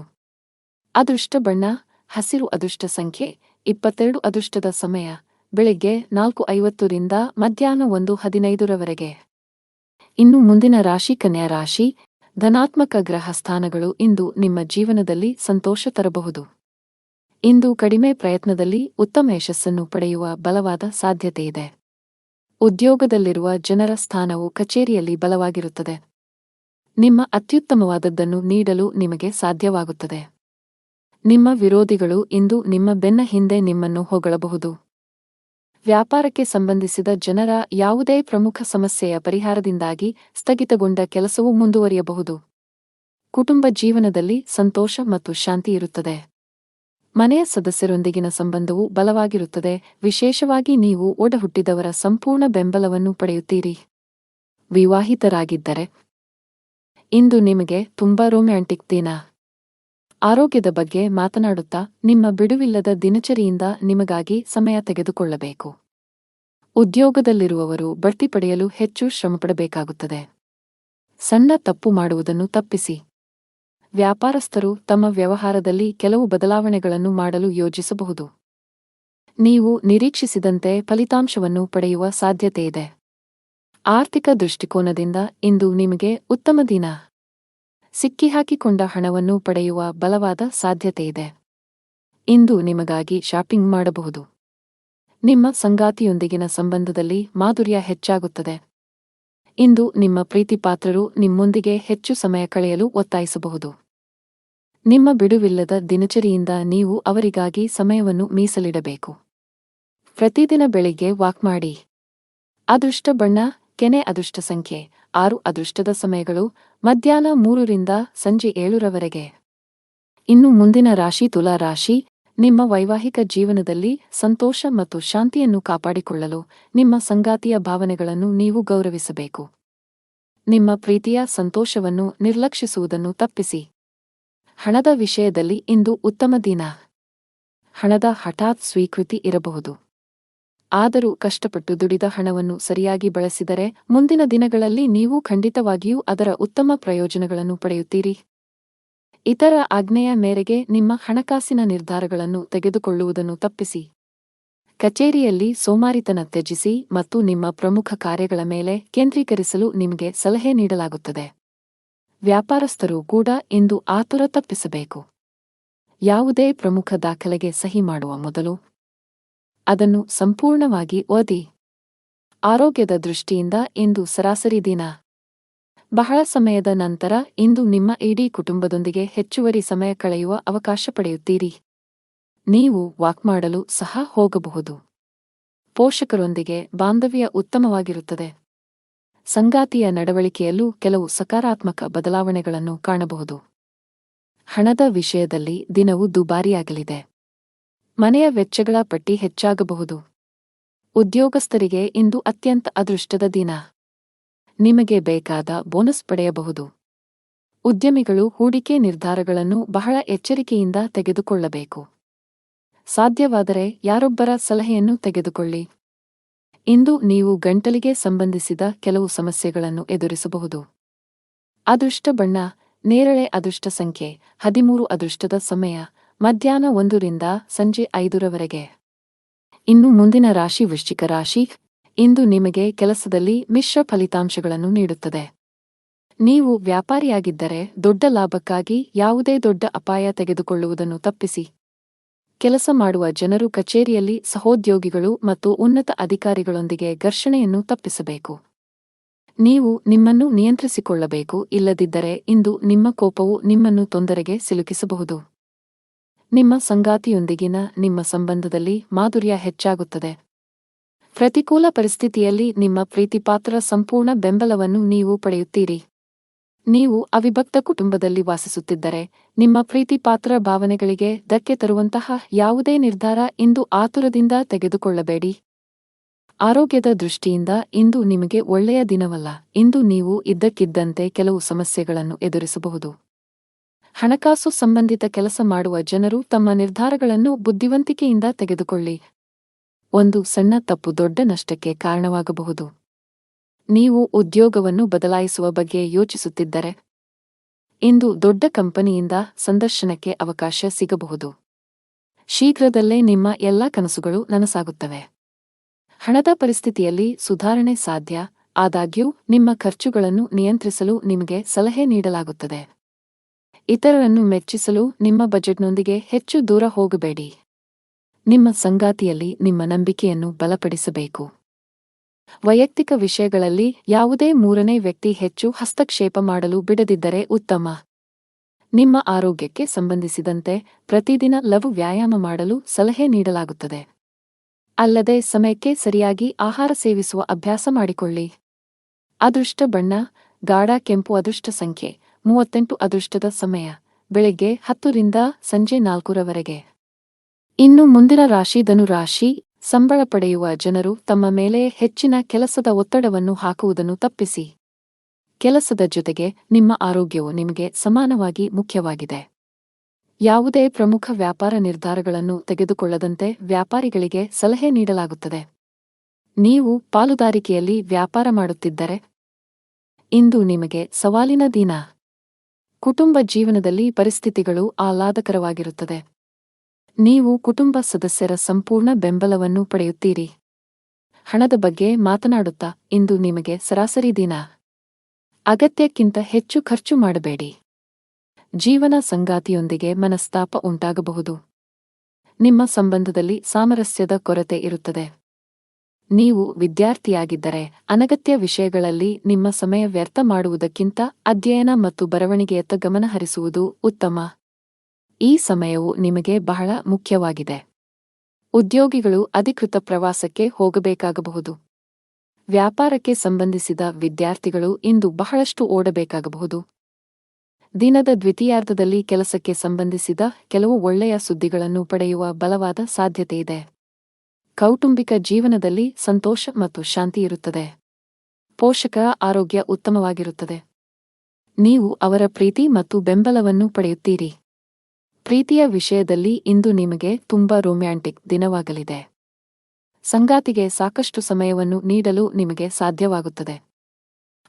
ಅದೃಷ್ಟ ಬಣ್ಣ ಹಸಿರು. ಅದೃಷ್ಟ ಸಂಖ್ಯೆ 22. ಅದೃಷ್ಟದ ಸಮಯ ಬೆಳಿಗ್ಗೆ 4:50 ರಿಂದ ಮಧ್ಯಾಹ್ನ 1:15 ರವರೆಗೆ. ಇನ್ನು ಮುಂದಿನ ರಾಶಿ ಕನ್ಯಾ ರಾಶಿ. ಧನಾತ್ಮಕ ಗ್ರಹ ಸ್ಥಾನಗಳು ಇಂದು ನಿಮ್ಮ ಜೀವನದಲ್ಲಿ ಸಂತೋಷ ತರಬಹುದು. ಇಂದು ಕಡಿಮೆ ಪ್ರಯತ್ನದಲ್ಲಿ ಉತ್ತಮ ಯಶಸ್ಸನ್ನು ಪಡೆಯುವ ಬಲವಾದ ಸಾಧ್ಯತೆಯಿದೆ. ಉದ್ಯೋಗದಲ್ಲಿರುವ ಜನರ ಸ್ಥಾನವು ಕಚೇರಿಯಲ್ಲಿ ಬಲವಾಗಿರುತ್ತದೆ. ನಿಮ್ಮ ಅತ್ಯುತ್ತಮವಾದದ್ದನ್ನು ನೀಡಲು ನಿಮಗೆ ಸಾಧ್ಯವಾಗುತ್ತದೆ. ನಿಮ್ಮ ವಿರೋಧಿಗಳು ಇಂದು ನಿಮ್ಮ ಬೆನ್ನ ಹಿಂದೆ ನಿಮ್ಮನ್ನು ಹೊಗಳಬಹುದು. ವ್ಯಾಪಾರಕ್ಕೆ ಸಂಬಂಧಿಸಿದ ಜನರ ಯಾವುದೇ ಪ್ರಮುಖ ಸಮಸ್ಯೆಯ ಪರಿಹಾರದಿಂದಾಗಿ ಸ್ಥಗಿತಗೊಂಡ ಕೆಲಸವು ಮುಂದುವರಿಯಬಹುದು. ಕುಟುಂಬ ಜೀವನದಲ್ಲಿ ಸಂತೋಷ ಮತ್ತು ಶಾಂತಿ ಇರುತ್ತದೆ. ಮನೆಯ ಸದಸ್ಯರೊಂದಿಗಿನ ಸಂಬಂಧವು ಬಲವಾಗಿರುತ್ತದೆ. ವಿಶೇಷವಾಗಿ ನೀವು ಒಡಹುಟ್ಟಿದವರ ಸಂಪೂರ್ಣ ಬೆಂಬಲವನ್ನು ಪಡೆಯುತ್ತೀರಿ. ವಿವಾಹಿತರಾಗಿದ್ದರೆ ಇಂದು ನಿಮಗೆ ತುಂಬಾ ರೊಮ್ಯಾಂಟಿಕ್ ದಿನ. ಆರೋಗ್ಯದ ಬಗ್ಗೆ ಮಾತನಾಡುತ್ತಾ ನಿಮ್ಮ ಬಿಡುವಿಲ್ಲದ ದಿನಚರಿಯಿಂದ ನಿಮಗಾಗಿ ಸಮಯ ತೆಗೆದುಕೊಳ್ಳಬೇಕು. ಉದ್ಯೋಗದಲ್ಲಿರುವವರು ಬಡ್ತಿ ಪಡೆಯಲು ಹೆಚ್ಚು ಶ್ರಮಪಡಬೇಕಾಗುತ್ತದೆ. ಸಣ್ಣ ತಪ್ಪು ಮಾಡುವುದನ್ನು ತಪ್ಪಿಸಿ. ವ್ಯಾಪಾರಸ್ಥರು ತಮ್ಮ ವ್ಯವಹಾರದಲ್ಲಿ ಕೆಲವು ಬದಲಾವಣೆಗಳನ್ನು ಮಾಡಲು ಯೋಜಿಸಬಹುದು. ನೀವು ನಿರೀಕ್ಷಿಸಿದಂತೆ ಫಲಿತಾಂಶವನ್ನು ಪಡೆಯುವ ಸಾಧ್ಯತೆಯಿದೆ. ಆರ್ಥಿಕ ದೃಷ್ಟಿಕೋನದಿಂದ ಇಂದು ನಿಮಗೆ ಉತ್ತಮ ದಿನ. ಸಿಕ್ಕಿಹಾಕಿಕೊಂಡ ಹಣವನ್ನು ಪಡೆಯುವ ಬಲವಾದ ಸಾಧ್ಯತೆಯಿದೆ. ಇಂದು ನಿಮಗಾಗಿ ಶಾಪಿಂಗ್ ಮಾಡಬಹುದು. ನಿಮ್ಮ ಸಂಗಾತಿಯೊಂದಿಗಿನ ಸಂಬಂಧದಲ್ಲಿ ಮಾಧುರ್ಯ ಹೆಚ್ಚಾಗುತ್ತದೆ. ಇಂದು ನಿಮ್ಮ ಪ್ರೀತಿಪಾತ್ರರು ನಿಮ್ಮೊಂದಿಗೆ ಹೆಚ್ಚು ಸಮಯ ಕಳೆಯಲು ಒತ್ತಾಯಿಸಬಹುದು. ನಿಮ್ಮ ಬಿಡುವಿಲ್ಲದ ದಿನಚರಿಯಿಂದ ನೀವು ಅವರಿಗಾಗಿ ಸಮಯವನ್ನು ಮೀಸಲಿಡಬೇಕು. ಪ್ರತಿದಿನ ಬೆಳಿಗ್ಗೆ ವಾಕ್ ಮಾಡಿ. ಅದೃಷ್ಟ ಬಣ್ಣ ಕೆನೆ. ಅದೃಷ್ಟ ಸಂಖ್ಯೆ 6. ಅದೃಷ್ಟದ ಸಮಯಗಳು ಮಧ್ಯಾಹ್ನ 3 ರಿಂದ ಸಂಜೆ 7 ರವರೆಗೆ. ಇನ್ನು ಮುಂದಿನ ರಾಶಿ ತುಲಾ ರಾಶಿ. ನಿಮ್ಮ ವೈವಾಹಿಕ ಜೀವನದಲ್ಲಿ ಸಂತೋಷ ಮತ್ತು ಶಾಂತಿಯನ್ನು ಕಾಪಾಡಿಕೊಳ್ಳಲು ನಿಮ್ಮ ಸಂಗಾತಿಯ ಭಾವನೆಗಳನ್ನು ನೀವು ಗೌರವಿಸಬೇಕು. ನಿಮ್ಮ ಪ್ರೀತಿಯ ಸಂತೋಷವನ್ನು ನಿರ್ಲಕ್ಷಿಸುವುದನ್ನು ತಪ್ಪಿಸಿ. ಹಣದ ವಿಷಯದಲ್ಲಿ ಇಂದು ಉತ್ತಮ ದಿನ. ಹಣದ ಹಠಾತ್ ಸ್ವೀಕೃತಿ ಇರಬಹುದು. ಆದರೂ ಕಷ್ಟಪಟ್ಟು ದುಡಿದ ಹಣವನ್ನು ಸರಿಯಾಗಿ ಬಳಸಿದರೆ ಮುಂದಿನ ದಿನಗಳಲ್ಲಿ ನೀವು ಖಂಡಿತವಾಗಿಯೂ ಅದರ ಉತ್ತಮ ಪ್ರಯೋಜನಗಳನ್ನು ಪಡೆಯುತ್ತೀರಿ. ಇತರ ಆಜ್ಞೆಯ ಮೇರೆಗೆ ನಿಮ್ಮ ಹಣಕಾಸಿನ ನಿರ್ಧಾರಗಳನ್ನು ತೆಗೆದುಕೊಳ್ಳುವುದನ್ನು ತಪ್ಪಿಸಿ. ಕಚೇರಿಯಲ್ಲಿ ಸೋಮಾರಿತನ ತ್ಯಜಿಸಿ ಮತ್ತು ನಿಮ್ಮ ಪ್ರಮುಖ ಕಾರ್ಯಗಳ ಮೇಲೆ ಕೇಂದ್ರೀಕರಿಸಲು ನಿಮಗೆ ಸಲಹೆ ನೀಡಲಾಗುತ್ತದೆ. ವ್ಯಾಪಾರಸ್ಥರು ಕೂಡ ಇಂದು ಆತುರ ತಪ್ಪಿಸಬೇಕು. ಯಾವುದೇ ಪ್ರಮುಖ ದಾಖಲೆಗೆ ಸಹಿ ಮಾಡುವ ಮೊದಲು ಅದನ್ನು ಸಂಪೂರ್ಣವಾಗಿ ಓದಿ. ಆರೋಗ್ಯದ ದೃಷ್ಟಿಯಿಂದ ಇಂದು ಸರಾಸರಿ ದಿನ. ಬಹಳ ಸಮಯದ ನಂತರ ಇಂದು ನಿಮ್ಮ ಇಡೀ ಕುಟುಂಬದೊಂದಿಗೆ ಹೆಚ್ಚುವರಿ ಸಮಯ ಕಳೆಯುವ ಅವಕಾಶ ಪಡೆಯುತ್ತೀರಿ. ನೀವು ವಾಕ್ ಮಾಡಲು ಸಹ ಹೋಗಬಹುದು. ಪೋಷಕರೊಂದಿಗೆ ಬಾಂಧವ್ಯ ಉತ್ತಮವಾಗಿರುತ್ತದೆ. ಸಂಗಾತಿಯ ನಡವಳಿಕೆಯಲ್ಲೂ ಕೆಲವು ಸಕಾರಾತ್ಮಕ ಬದಲಾವಣೆಗಳನ್ನು ಕಾಣಬಹುದು. ಹಣದ ವಿಷಯದಲ್ಲಿ ದಿನವು ದುಬಾರಿಯಾಗಲಿದೆ. ಮನೆಯ ವೆಚ್ಚಗಳ ಪಟ್ಟಿ ಹೆಚ್ಚಾಗಬಹುದು. ಉದ್ಯೋಗಸ್ಥರಿಗೆ ಇಂದು ಅತ್ಯಂತ ಅದೃಷ್ಟದ ದಿನ. ನಿಮಗೆ ಬೇಕಾದ ಬೋನಸ್ ಪಡೆಯಬಹುದು. ಉದ್ಯಮಿಗಳು ಹೂಡಿಕೆ ನಿರ್ಧಾರಗಳನ್ನು ಬಹಳ ಎಚ್ಚರಿಕೆಯಿಂದ ತೆಗೆದುಕೊಳ್ಳಬೇಕು. ಸಾಧ್ಯವಾದರೆ ಯಾರೊಬ್ಬರ ಸಲಹೆಯನ್ನು ತೆಗೆದುಕೊಳ್ಳಿ. ಇಂದು ನೀವು ಗಂಟಲಿಗೆ ಸಂಬಂಧಿಸಿದ ಕೆಲವು ಸಮಸ್ಯೆಗಳನ್ನು ಎದುರಿಸಬಹುದು. ಅದೃಷ್ಟ ಬಣ್ಣ ನೇರಳೆ. ಅದೃಷ್ಟ ಸಂಖ್ಯೆ 13. ಅದೃಷ್ಟದ ಸಮಯ ಮಧ್ಯಾಹ್ನ 1 ರಿಂದ ಸಂಜೆ 5 ರವರೆಗೆ. ಇನ್ನು ಮುಂದಿನ ರಾಶಿ ವೃಶ್ಚಿಕ ರಾಶಿ. ಇಂದು ನಿಮಗೆ ಕೆಲಸದಲ್ಲಿ ಮಿಶ್ರ ಫಲಿತಾಂಶಗಳನ್ನು ನೀಡುತ್ತದೆ. ನೀವು ವ್ಯಾಪಾರಿಯಾಗಿದ್ದರೆ ದೊಡ್ಡ ಲಾಭಕ್ಕಾಗಿ ಯಾವುದೇ ದೊಡ್ಡ ಅಪಾಯ ತೆಗೆದುಕೊಳ್ಳುವುದನ್ನು ತಪ್ಪಿಸಿ. ಕೆಲಸ ಮಾಡುವ ಜನರು ಕಚೇರಿಯಲ್ಲಿ ಸಹೋದ್ಯೋಗಿಗಳು ಮತ್ತು ಉನ್ನತ ಅಧಿಕಾರಿಗಳೊಂದಿಗೆ ಘರ್ಷಣೆಯನ್ನು ತಪ್ಪಿಸಬೇಕು. ನೀವು ನಿಮ್ಮನ್ನು ನಿಯಂತ್ರಿಸಿಕೊಳ್ಳಬೇಕು, ಇಲ್ಲದಿದ್ದರೆ ಇಂದು ನಿಮ್ಮ ಕೋಪವು ನಿಮ್ಮನ್ನು ತೊಂದರೆಗೆ ಸಿಲುಕಿಸಬಹುದು. ನಿಮ್ಮ ಸಂಗಾತಿಯೊಂದಿಗಿನ ನಿಮ್ಮ ಸಂಬಂಧದಲ್ಲಿ ಮಾಧುರ್ಯ ಹೆಚ್ಚಾಗುತ್ತದೆ. ಪ್ರತಿಕೂಲ ಪರಿಸ್ಥಿತಿಯಲ್ಲಿ ನಿಮ್ಮ ಪ್ರೀತಿಪಾತ್ರರ ಸಂಪೂರ್ಣ ಬೆಂಬಲವನ್ನು ನೀವು ಪಡೆಯುತ್ತೀರಿ. ನೀವು ಅವಿಭಕ್ತ ಕುಟುಂಬದಲ್ಲಿ ವಾಸಿಸುತ್ತಿದ್ದರೆ ನಿಮ್ಮ ಪ್ರೀತಿಪಾತ್ರರ ಭಾವನೆಗಳಿಗೆ ಧಕ್ಕೆ ತರುವಂತಹ ಯಾವುದೇ ನಿರ್ಧಾರ ಇಂದು ಆತುರದಿಂದ ತೆಗೆದುಕೊಳ್ಳಬೇಡಿ. ಆರೋಗ್ಯದ ದೃಷ್ಟಿಯಿಂದ ಇಂದು ನಿಮಗೆ ಒಳ್ಳೆಯ ದಿನವಲ್ಲ. ಇಂದು ನೀವು ಇದ್ದಕ್ಕಿದ್ದಂತೆ ಕೆಲವು ಸಮಸ್ಯೆಗಳನ್ನು ಎದುರಿಸಬಹುದು. ಹಣಕಾಸು ಸಂಬಂಧಿತ ಕೆಲಸ ಮಾಡುವ ಜನರು ತಮ್ಮ ನಿರ್ಧಾರಗಳನ್ನು ಬುದ್ಧಿವಂತಿಕೆಯಿಂದ ತೆಗೆದುಕೊಳ್ಳಿ. ಒಂದು ಸಣ್ಣ ತಪ್ಪು ದೊಡ್ಡ ನಷ್ಟಕ್ಕೆ ಕಾರಣವಾಗಬಹುದು. ನೀವು ಉದ್ಯೋಗವನ್ನು ಬದಲಾಯಿಸುವ ಬಗ್ಗೆ ಯೋಚಿಸುತ್ತಿದ್ದರೆ ಇಂದು ದೊಡ್ಡ ಕಂಪನಿಯಿಂದ ಸಂದರ್ಶನಕ್ಕೆ ಅವಕಾಶ ಸಿಗಬಹುದು. ಶೀಘ್ರದಲ್ಲೇ ನಿಮ್ಮ ಎಲ್ಲಾ ಕನಸುಗಳು ನನಸಾಗುತ್ತವೆ. ಹಣದ ಪರಿಸ್ಥಿತಿಯಲ್ಲಿ ಸುಧಾರಣೆ ಸಾಧ್ಯ. ಆದಾಗ್ಯೂ ನಿಮ್ಮ ಖರ್ಚುಗಳನ್ನು ನಿಯಂತ್ರಿಸಲು ನಿಮಗೆ ಸಲಹೆ ನೀಡಲಾಗುತ್ತದೆ. ಇತರರನ್ನು ಮೆಚ್ಚಿಸಲು ನಿಮ್ಮ ಬಜೆಟ್ನೊಂದಿಗೆ ಹೆಚ್ಚು ದೂರ ಹೋಗಬೇಡಿ. ನಿಮ್ಮ ಸಂಗಾತಿಯಲ್ಲಿ ನಿಮ್ಮ ನಂಬಿಕೆಯನ್ನು ಬಲಪಡಿಸಬೇಕು. ವೈಯಕ್ತಿಕ ವಿಷಯಗಳಲ್ಲಿ ಯಾವುದೇ ಮೂರನೇ ವ್ಯಕ್ತಿ ಹೆಚ್ಚು ಹಸ್ತಕ್ಷೇಪ ಮಾಡಲು ಬಿಡದಿದ್ದರೆ ಉತ್ತಮ. ನಿಮ್ಮ ಆರೋಗ್ಯಕ್ಕೆ ಸಂಬಂಧಿಸಿದಂತೆ ಪ್ರತಿದಿನ ಲಘು ವ್ಯಾಯಾಮ ಮಾಡಲು ಸಲಹೆ ನೀಡಲಾಗುತ್ತದೆ. ಅಲ್ಲದೆ ಸಮಯಕ್ಕೆ ಸರಿಯಾಗಿ ಆಹಾರ ಸೇವಿಸುವ ಅಭ್ಯಾಸ ಮಾಡಿಕೊಳ್ಳಿ. ಅದೃಷ್ಟ ಬಣ್ಣ ಗಾಢ ಕೆಂಪು. ಅದೃಷ್ಟ ಸಂಖ್ಯೆ 38. ಅದೃಷ್ಟದ ಸಮಯ ಬೆಳಗ್ಗೆ 10 ರಿಂದ ಸಂಜೆ 4 ರವರೆಗೆ. ಇನ್ನು ಮುಂದಿನ ರಾಶಿ ಧನು ರಾಶಿ. ಸಂಬಳ ಪಡೆಯುವ ಜನರು ತಮ್ಮ ಮೇಲೆ ಹೆಚ್ಚಿನ ಕೆಲಸದ ಒತ್ತಡವನ್ನು ಹಾಕುವುದನ್ನು ತಪ್ಪಿಸಿ. ಕೆಲಸದ ಜೊತೆಗೆ ನಿಮ್ಮ ಆರೋಗ್ಯವು ನಿಮಗೆ ಸಮಾನವಾಗಿ ಮುಖ್ಯವಾಗಿದೆ. ಯಾವುದೇ ಪ್ರಮುಖ ವ್ಯಾಪಾರ ನಿರ್ಧಾರಗಳನ್ನು ತೆಗೆದುಕೊಳ್ಳದಂತೆ ವ್ಯಾಪಾರಿಗಳಿಗೆ ಸಲಹೆ ನೀಡಲಾಗುತ್ತದೆ. ನೀವು ಪಾಲುದಾರಿಕೆಯಲ್ಲಿ ವ್ಯಾಪಾರ ಮಾಡುತ್ತಿದ್ದರೆ ಇಂದು ನಿಮಗೆ ಸವಾಲಿನ ದಿನ. ಕುಟುಂಬ ಜೀವನದಲ್ಲಿ ಪರಿಸ್ಥಿತಿಗಳು ಆಹ್ಲಾದಕರವಾಗಿರುತ್ತದೆ. ನೀವು ಕುಟುಂಬ ಸದಸ್ಯರ ಸಂಪೂರ್ಣ ಬೆಂಬಲವನ್ನು ಪಡೆಯುತ್ತೀರಿ. ಹಣದ ಬಗ್ಗೆ ಮಾತನಾಡುತ್ತಾ ಇಂದು ನಿಮಗೆ ಸರಾಸರಿ ದಿನ. ಅಗತ್ಯಕ್ಕಿಂತ ಹೆಚ್ಚು ಖರ್ಚು ಮಾಡಬೇಡಿ. ಜೀವನ ಸಂಗಾತಿಯೊಂದಿಗೆ ಮನಸ್ತಾಪ ಉಂಟಾಗಬಹುದು. ನಿಮ್ಮ ಸಂಬಂಧದಲ್ಲಿ ಸಾಮರಸ್ಯದ ಕೊರತೆ ಇರುತ್ತದೆ. ನೀವು ವಿದ್ಯಾರ್ಥಿಯಾಗಿದ್ದರೆ ಅನಗತ್ಯ ವಿಷಯಗಳಲ್ಲಿ ನಿಮ್ಮ ಸಮಯ ವ್ಯರ್ಥ ಮಾಡುವುದಕ್ಕಿಂತ ಅಧ್ಯಯನ ಮತ್ತು ಬರವಣಿಗೆಯತ್ತ ಗಮನ ಹರಿಸುವುದು ಉತ್ತಮ. ಈ ಸಮಯವು ನಿಮಗೆ ಬಹಳ ಮುಖ್ಯವಾಗಿದೆ. ಉದ್ಯೋಗಿಗಳು ಅಧಿಕೃತ ಪ್ರವಾಸಕ್ಕೆ ಹೋಗಬೇಕಾಗಬಹುದು. ವ್ಯಾಪಾರಕ್ಕೆ ಸಂಬಂಧಿಸಿದ ವಿದ್ಯಾರ್ಥಿಗಳು ಇಂದು ಬಹಳಷ್ಟು ಓಡಬೇಕಾಗಬಹುದು. ದಿನದ ದ್ವಿತೀಯಾರ್ಧದಲ್ಲಿ ಕೆಲಸಕ್ಕೆ ಸಂಬಂಧಿಸಿದ ಕೆಲವು ಒಳ್ಳೆಯ ಸುದ್ದಿಗಳನ್ನು ಪಡೆಯುವ ಬಲವಾದ ಸಾಧ್ಯತೆಯಿದೆ. ಕೌಟುಂಬಿಕ ಜೀವನದಲ್ಲಿ ಸಂತೋಷ ಮತ್ತು ಶಾಂತಿ ಇರುತ್ತದೆ. ಪೋಷಕರ ಆರೋಗ್ಯ ಉತ್ತಮವಾಗಿರುತ್ತದೆ. ನೀವು ಅವರ ಪ್ರೀತಿ ಮತ್ತು ಬೆಂಬಲವನ್ನು ಪಡೆಯುತ್ತೀರಿ. ಪ್ರೀತಿಯ ವಿಷಯದಲ್ಲಿ ಇಂದು ನಿಮಗೆ ತುಂಬಾ ರೊಮ್ಯಾಂಟಿಕ್ ದಿನವಾಗಲಿದೆ. ಸಂಗಾತಿಗೆ ಸಾಕಷ್ಟು ಸಮಯವನ್ನು ನೀಡಲು ನಿಮಗೆ ಸಾಧ್ಯವಾಗುತ್ತದೆ.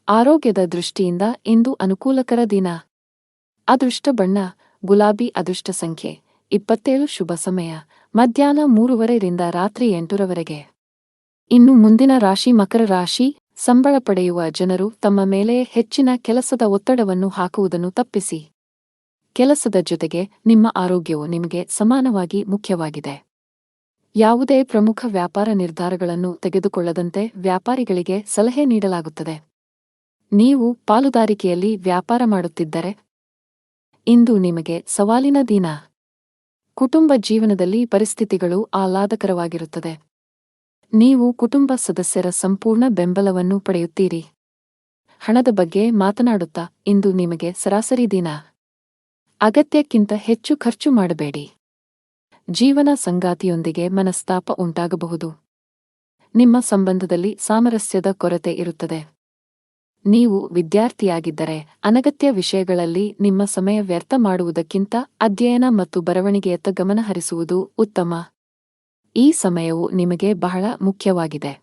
ಆರೋಗ್ಯದ ದೃಷ್ಟಿಯಿಂದ ಇಂದು ಅನುಕೂಲಕರ ದಿನ. ಅದೃಷ್ಟ ಬಣ್ಣ ಗುಲಾಬಿ. ಅದೃಷ್ಟ ಸಂಖ್ಯೆ 27. ಶುಭ ಸಮಯ ಮಧ್ಯಾಹ್ನ 3:30 ರಿಂದ ರಾತ್ರಿ 8:00 ಇನ್ನು ಮುಂದಿನ ರಾಶಿ ಮಕರ ರಾಶಿ. ಸಂಬಳ ಪಡೆಯುವ ಜನರು ತಮ್ಮ ಮೇಲೆ ಹೆಚ್ಚಿನ ಕೆಲಸದ ಒತ್ತಡವನ್ನು ಹಾಕುವುದನ್ನು ತಪ್ಪಿಸಿ. ಕೆಲಸದ ಜೊತೆಗೆ ನಿಮ್ಮ ಆರೋಗ್ಯವು ನಿಮಗೆ ಸಮಾನವಾಗಿ ಮುಖ್ಯವಾಗಿದೆ. ಯಾವುದೇ ಪ್ರಮುಖ ವ್ಯಾಪಾರ ನಿರ್ಧಾರಗಳನ್ನು ತೆಗೆದುಕೊಳ್ಳದಂತೆ ವ್ಯಾಪಾರಿಗಳಿಗೆ ಸಲಹೆ ನೀಡಲಾಗುತ್ತದೆ. ನೀವು ಪಾಲುದಾರಿಕೆಯಲ್ಲಿ ವ್ಯಾಪಾರ ಮಾಡುತ್ತಿದ್ದರೆ ಇಂದು ನಿಮಗೆ ಸವಾಲಿನ ದಿನ. ಕುಟುಂಬ ಜೀವನದಲ್ಲಿ ಪರಿಸ್ಥಿತಿಗಳು ಆಹ್ಲಾದಕರವಾಗಿರುತ್ತದೆ. ನೀವು ಕುಟುಂಬ ಸದಸ್ಯರ ಸಂಪೂರ್ಣ ಬೆಂಬಲವನ್ನು ಪಡೆಯುತ್ತೀರಿ. ಹಣದ ಬಗ್ಗೆ ಮಾತನಾಡುತ್ತಾ ಇಂದು ನಿಮಗೆ ಸರಾಸರಿ ದಿನ. ಅಗತ್ಯಕ್ಕಿಂತ ಹೆಚ್ಚು ಖರ್ಚು ಮಾಡಬೇಡಿ. ಜೀವನ ಸಂಗಾತಿಯೊಂದಿಗೆ ಮನಸ್ತಾಪ ಉಂಟಾಗಬಹುದು. ನಿಮ್ಮ ಸಂಬಂಧದಲ್ಲಿ ಸಾಮರಸ್ಯದ ಕೊರತೆ ಇರುತ್ತದೆ. ನೀವು ವಿದ್ಯಾರ್ಥಿಯಾಗಿದ್ದರೆ ಅನಗತ್ಯ ವಿಷಯಗಳಲ್ಲಿ ನಿಮ್ಮ ಸಮಯ ವ್ಯರ್ಥ ಮಾಡುವುದಕ್ಕಿಂತ ಅಧ್ಯಯನ ಮತ್ತು ಬರವಣಿಗೆಯತ್ತ ಗಮನ ಹರಿಸುವುದು ಉತ್ತಮ. ಈ ಸಮಯವು ನಿಮಗೆ ಬಹಳ ಮುಖ್ಯವಾಗಿದೆ.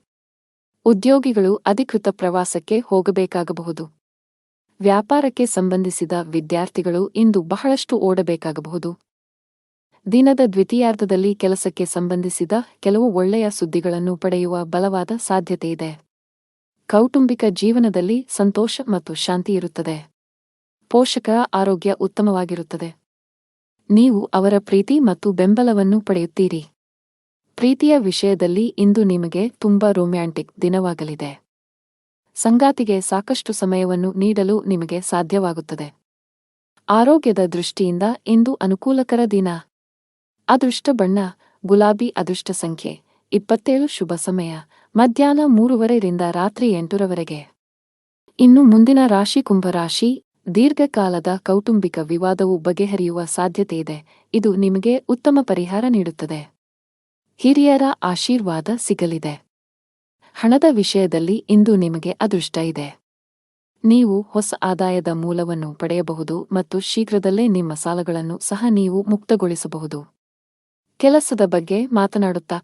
ಉದ್ಯೋಗಿಗಳು ಅಧಿಕೃತ ಪ್ರವಾಸಕ್ಕೆ ಹೋಗಬೇಕಾಗಬಹುದು. ವ್ಯಾಪಾರಕ್ಕೆ ಸಂಬಂಧಿಸಿದ ವಿದ್ಯಾರ್ಥಿಗಳು ಇಂದು ಬಹಳಷ್ಟು ಓಡಬೇಕಾಗಬಹುದು. ದಿನದ ದ್ವಿತೀಯಾರ್ಧದಲ್ಲಿ ಕೆಲಸಕ್ಕೆ ಸಂಬಂಧಿಸಿದ ಕೆಲವು ಒಳ್ಳೆಯ ಸುದ್ದಿಗಳನ್ನು ಪಡೆಯುವ ಬಲವಾದ ಸಾಧ್ಯತೆಯಿದೆ. ಕೌಟುಂಬಿಕ ಜೀವನದಲ್ಲಿ ಸಂತೋಷ ಮತ್ತು ಶಾಂತಿ ಇರುತ್ತದೆ. ಪೋಷಕರ ಆರೋಗ್ಯ ಉತ್ತಮವಾಗಿರುತ್ತದೆ. ನೀವು ಅವರ ಪ್ರೀತಿ ಮತ್ತು ಬೆಂಬಲವನ್ನು ಪಡೆಯುತ್ತೀರಿ. ಪ್ರೀತಿಯ ವಿಷಯದಲ್ಲಿ ಇಂದು ನಿಮಗೆ ತುಂಬಾ ರೊಮ್ಯಾಂಟಿಕ್ ದಿನವಾಗಲಿದೆ. ಸಂಗಾತಿಗೆ ಸಾಕಷ್ಟು ಸಮಯವನ್ನು ನೀಡಲು ನಿಮಗೆ ಸಾಧ್ಯವಾಗುತ್ತದೆ. ಆರೋಗ್ಯದ ದೃಷ್ಟಿಯಿಂದ ಇಂದು ಅನುಕೂಲಕರ ದಿನ. ಅದೃಷ್ಟ ಬಣ್ಣ ಗುಲಾಬಿ. ಅದೃಷ್ಟ ಸಂಖ್ಯೆ 27. ಶುಭ ಸಮಯ ಮಧ್ಯಾಹ್ನ 3:30 ರಿಂದ ರಾತ್ರಿ 8:00 ಇನ್ನು ಮುಂದಿನ ರಾಶಿ ಕುಂಭರಾಶಿ. ದೀರ್ಘಕಾಲದ ಕೌಟುಂಬಿಕ ವಿವಾದವು ಬಗೆಹರಿಯುವ ಸಾಧ್ಯತೆಯಿದೆ. ಇದು ನಿಮಗೆ ಉತ್ತಮ ಪರಿಹಾರ ನೀಡುತ್ತದೆ. ಹಿರಿಯರ ಆಶೀರ್ವಾದ ಸಿಗಲಿದೆ. ಹಣದ ವಿಷಯದಲ್ಲಿ ಇಂದು ನಿಮಗೆ ಅದೃಷ್ಟ ಇದೆ. ನೀವು ಹೊಸ ಆದಾಯದ ಮೂಲವನ್ನು ಪಡೆಯಬಹುದು ಮತ್ತು ಶೀಘ್ರದಲ್ಲೇ ನಿಮ್ಮ ಸಾಲಗಳನ್ನು ಸಹ ನೀವು ಮುಕ್ತಗೊಳಿಸಬಹುದು. ಕೆಲಸದ ಬಗ್ಗೆ ಮಾತನಾಡುತ್ತಾ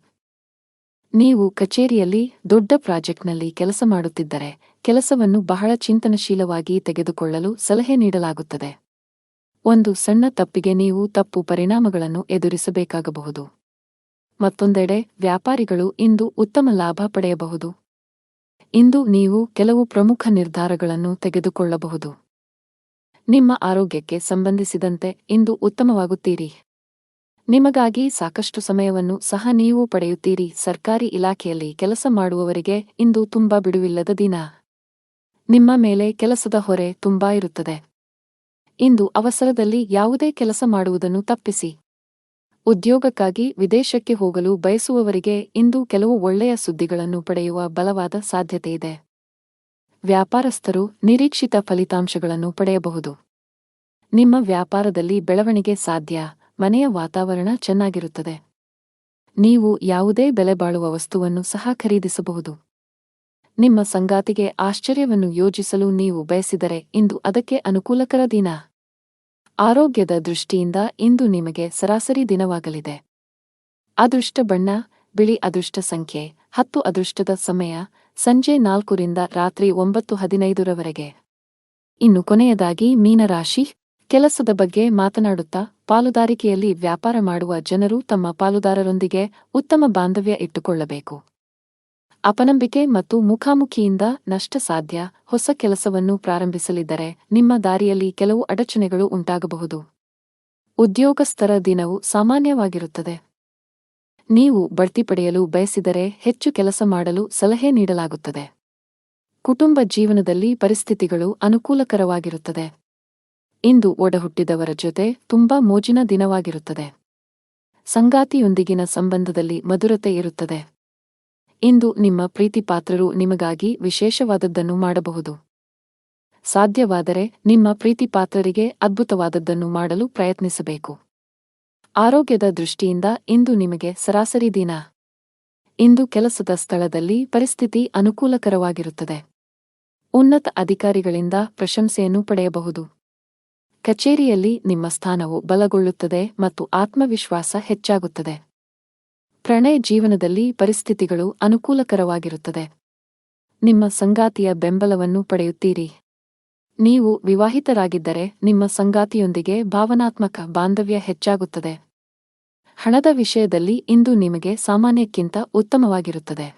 ನೀವು ಕಚೇರಿಯಲ್ಲಿ ದೊಡ್ಡ ಪ್ರಾಜೆಕ್ಟ್ನಲ್ಲಿ ಕೆಲಸ ಮಾಡುತ್ತಿದ್ದರೆ ಕೆಲಸವನ್ನು ಬಹಳ ಚಿಂತನಶೀಲವಾಗಿ ತೆಗೆದುಕೊಳ್ಳಲು ಸಲಹೆ ನೀಡಲಾಗುತ್ತದೆ. ಒಂದು ಸಣ್ಣ ತಪ್ಪಿಗೆ ನೀವು ತಪ್ಪು ಪರಿಣಾಮಗಳನ್ನು ಎದುರಿಸಬೇಕಾಗಬಹುದು. ಮತ್ತೊಂದೆಡೆ ವ್ಯಾಪಾರಿಗಳು ಇಂದು ಉತ್ತಮ ಲಾಭ ಪಡೆಯಬಹುದು. ಇಂದು ನೀವು ಕೆಲವು ಪ್ರಮುಖ ನಿರ್ಧಾರಗಳನ್ನು ತೆಗೆದುಕೊಳ್ಳಬಹುದು. ನಿಮ್ಮ ಆರೋಗ್ಯಕ್ಕೆ ಸಂಬಂಧಿಸಿದಂತೆ ಇಂದು ಉತ್ತಮವಾಗುತ್ತೀರಿ. ನಿಮಗಾಗಿ ಸಾಕಷ್ಟು ಸಮಯವನ್ನು ಸಹ ನೀವು ಪಡೆಯುತ್ತೀರಿ. ಸರ್ಕಾರಿ ಇಲಾಖೆಯಲ್ಲಿ ಕೆಲಸ ಮಾಡುವವರಿಗೆ ಇಂದು ತುಂಬಾ ಬಿಡುವಿಲ್ಲದ ದಿನ. ನಿಮ್ಮ ಮೇಲೆ ಕೆಲಸದ ಹೊರೆ ತುಂಬಾ ಇರುತ್ತದೆ. ಇಂದು ಅವಸರದಲ್ಲಿ ಯಾವುದೇ ಕೆಲಸ ಮಾಡುವುದನ್ನು ತಪ್ಪಿಸಿ. ಉದ್ಯೋಗಕ್ಕಾಗಿ ವಿದೇಶಕ್ಕೆ ಹೋಗಲು ಬಯಸುವವರಿಗೆ ಇಂದು ಕೆಲವು ಒಳ್ಳೆಯ ಸುದ್ದಿಗಳನ್ನು ಪಡೆಯುವ ಬಲವಾದ ಸಾಧ್ಯತೆಯಿದೆ. ವ್ಯಾಪಾರಸ್ಥರು ನಿರೀಕ್ಷಿತ ಫಲಿತಾಂಶಗಳನ್ನು ಪಡೆಯಬಹುದು. ನಿಮ್ಮ ವ್ಯಾಪಾರದಲ್ಲಿ ಬೆಳವಣಿಗೆ ಸಾಧ್ಯ. ಮನೆಯ ವಾತಾವರಣ ಚೆನ್ನಾಗಿರುತ್ತದೆ. ನೀವು ಯಾವುದೇ ಬೆಲೆಬಾಳುವ ವಸ್ತುವನ್ನು ಸಹ ಖರೀದಿಸಬಹುದು. ನಿಮ್ಮ ಸಂಗಾತಿಗೆ ಆಶ್ಚರ್ಯವನ್ನು ಯೋಜಿಸಲು ನೀವು ಬಯಸಿದರೆ ಇಂದು ಅದಕ್ಕೆ ಅನುಕೂಲಕರ ದಿನ. ಆರೋಗ್ಯದ ದೃಷ್ಟಿಯಿಂದ ಇಂದು ನಿಮಗೆ ಸರಾಸರಿ ದಿನವಾಗಲಿದೆ. ಅದೃಷ್ಟ ಬಣ್ಣ ಬಿಳಿ. ಅದೃಷ್ಟ ಸಂಖ್ಯೆ 10. ಅದೃಷ್ಟದ ಸಮಯ ಸಂಜೆ 4 ರಿಂದ ರಾತ್ರಿ 9:15 ಇನ್ನು ಕೊನೆಯದಾಗಿ ಮೀನರಾಶಿ. ಕೆಲಸದ ಬಗ್ಗೆ ಮಾತನಾಡುತ್ತಾ ಪಾಲುದಾರಿಕೆಯಲ್ಲಿ ವ್ಯಾಪಾರ ಮಾಡುವ ಜನರು ತಮ್ಮ ಪಾಲುದಾರರೊಂದಿಗೆ ಉತ್ತಮ ಬಾಂಧವ್ಯ ಇಟ್ಟುಕೊಳ್ಳಬೇಕು. ಅಪನಂಬಿಕೆ ಮತ್ತು ಮುಖಾಮುಖಿಯಿಂದ ನಷ್ಟ ಸಾಧ್ಯ. ಹೊಸ ಕೆಲಸವನ್ನು ಪ್ರಾರಂಭಿಸಲಿದ್ದರೆ ನಿಮ್ಮ ದಾರಿಯಲ್ಲಿ ಕೆಲವು ಅಡಚಣೆಗಳು ಉಂಟಾಗಬಹುದು. ಉದ್ಯೋಗಸ್ಥರ ದಿನವು ಸಾಮಾನ್ಯವಾಗಿರುತ್ತದೆ. ನೀವು ಬಡ್ತಿ ಪಡೆಯಲು ಬಯಸಿದರೆ ಹೆಚ್ಚು ಕೆಲಸ ಮಾಡಲು ಸಲಹೆ ನೀಡಲಾಗುತ್ತದೆ. ಕುಟುಂಬ ಜೀವನದಲ್ಲಿ ಪರಿಸ್ಥಿತಿಗಳು ಅನುಕೂಲಕರವಾಗಿರುತ್ತದೆ. ಇಂದು ಒಡಹುಟ್ಟಿದವರ ಜೊತೆ ತುಂಬಾ ಮೋಜಿನ ದಿನವಾಗಿರುತ್ತದೆ. ಸಂಗಾತಿಯೊಂದಿಗಿನ ಸಂಬಂಧದಲ್ಲಿ ಮಧುರತೆ ಇರುತ್ತದೆ. ಇಂದು ನಿಮ್ಮ ಪ್ರೀತಿಪಾತ್ರರು ನಿಮಗಾಗಿ ವಿಶೇಷವಾದದ್ದನ್ನು ಮಾಡಬಹುದು. ಸಾಧ್ಯವಾದರೆ ನಿಮ್ಮ ಪ್ರೀತಿಪಾತ್ರರಿಗೆ ಅದ್ಭುತವಾದದ್ದನ್ನು ಮಾಡಲು ಪ್ರಯತ್ನಿಸಬೇಕು. ಆರೋಗ್ಯದ ದೃಷ್ಟಿಯಿಂದ ಇಂದು ನಿಮಗೆ ಸರಾಸರಿ ದಿನ. ಇಂದು ಕೆಲಸದ ಸ್ಥಳದಲ್ಲಿ ಪರಿಸ್ಥಿತಿ ಅನುಕೂಲಕರವಾಗಿರುತ್ತದೆ. ಉನ್ನತ ಅಧಿಕಾರಿಗಳಿಂದ ಪ್ರಶಂಸೆಯನ್ನು ಪಡೆಯಬಹುದು. ಕಚೇರಿಯಲ್ಲಿ ನಿಮ್ಮ ಸ್ಥಾನವು ಬಲಗೊಳ್ಳುತ್ತದೆ ಮತ್ತು ಆತ್ಮವಿಶ್ವಾಸ ಹೆಚ್ಚಾಗುತ್ತದೆ. ಪ್ರಣಯ ಜೀವನದಲ್ಲಿ ಪರಿಸ್ಥಿತಿಗಳು ಅನುಕೂಲಕರವಾಗಿರುತ್ತದೆ. ನಿಮ್ಮ ಸಂಗಾತಿಯ ಬೆಂಬಲವನ್ನು ಪಡೆಯುತ್ತೀರಿ. ನೀವು ವಿವಾಹಿತರಾಗಿದ್ದರೆ ನಿಮ್ಮ ಸಂಗಾತಿಯೊಂದಿಗೆ ಭಾವನಾತ್ಮಕ ಬಾಂಧವ್ಯ ಹೆಚ್ಚಾಗುತ್ತದೆ. ಹಣದ ವಿಷಯದಲ್ಲಿ ಇಂದು ನಿಮಗೆ ಸಾಮಾನ್ಯಕ್ಕಿಂತ ಉತ್ತಮವಾಗಿರುತ್ತದೆ.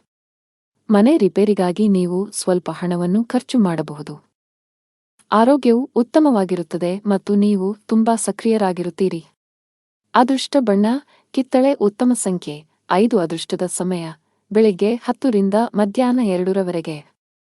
ಮನೆ ರಿಪೇರಿಗಾಗಿ ನೀವು ಸ್ವಲ್ಪ ಹಣವನ್ನು ಖರ್ಚು ಮಾಡಬಹುದು. ಆರೋಗ್ಯವು ಉತ್ತಮವಾಗಿರುತ್ತದೆ ಮತ್ತು ನೀವು ತುಂಬಾ ಸಕ್ರಿಯರಾಗಿರುತ್ತೀರಿ. ಅದೃಷ್ಟ ಬಣ್ಣ ಕಿತ್ತಳೆ. ಉತ್ತಮ ಸಂಖ್ಯೆ 5. ಅದೃಷ್ಟದ ಸಮಯ ಬೆಳಿಗ್ಗೆ 10 ರಿಂದ ಮಧ್ಯಾಹ್ನ 2 ರವರೆಗೆ.